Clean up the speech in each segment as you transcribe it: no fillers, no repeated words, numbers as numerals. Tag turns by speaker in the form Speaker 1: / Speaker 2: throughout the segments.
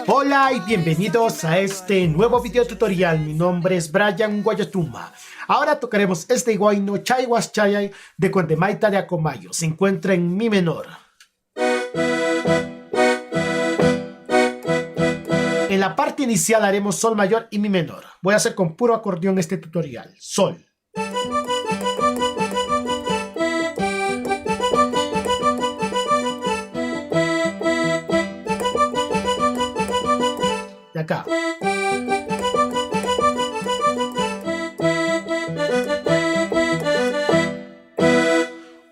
Speaker 1: Hola y bienvenidos a este nuevo video tutorial. Mi nombre es Brian Guayatuma. Ahora tocaremos este guayno Chay Was Chayay de Condemaita de Acomayo. Se encuentra en mi menor. En la parte inicial haremos sol mayor y mi menor. Voy a hacer con puro acordeón este tutorial. Sol. De acá.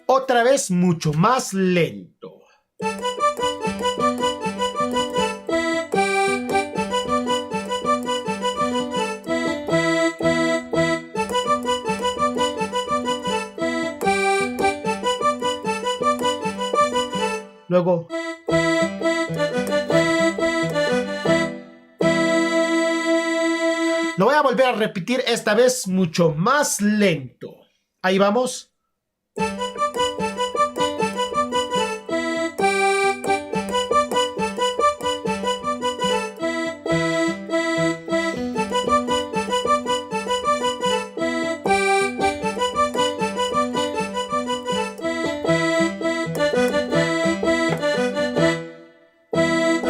Speaker 1: Otra vez mucho más lento. Luego lo voy a volver a repetir, esta vez mucho más lento. Ahí vamos.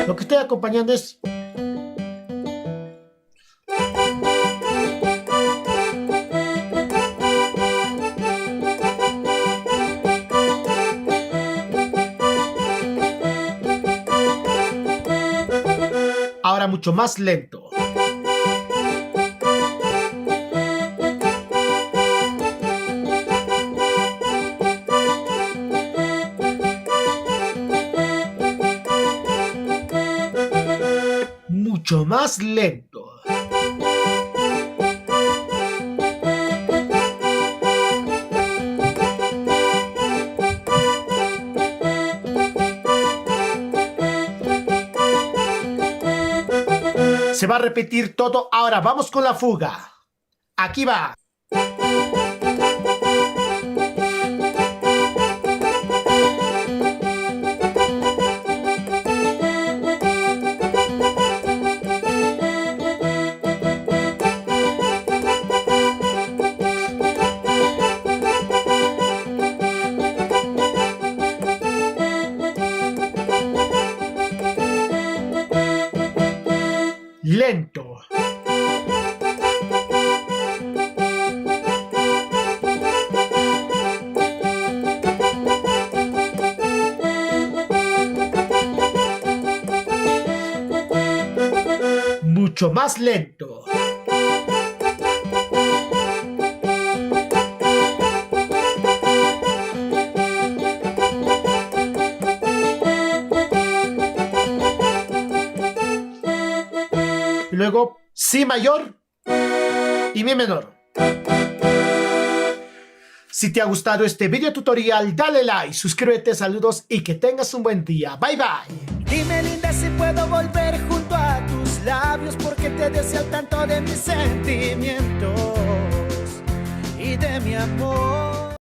Speaker 1: Lo que estoy acompañando es ahora mucho más lento. Mucho más lento. Se va a repetir todo. Ahora vamos con la fuga. Aquí va. Lento. Mucho más lento. Y luego si mayor y mi menor. Si te ha gustado este video tutorial, dale like, suscríbete, saludos y que tengas un buen día. Bye bye.
Speaker 2: Dime linda si puedo volver junto a tus labios, porque te deseo tanto de mis sentimientos y de mi amor.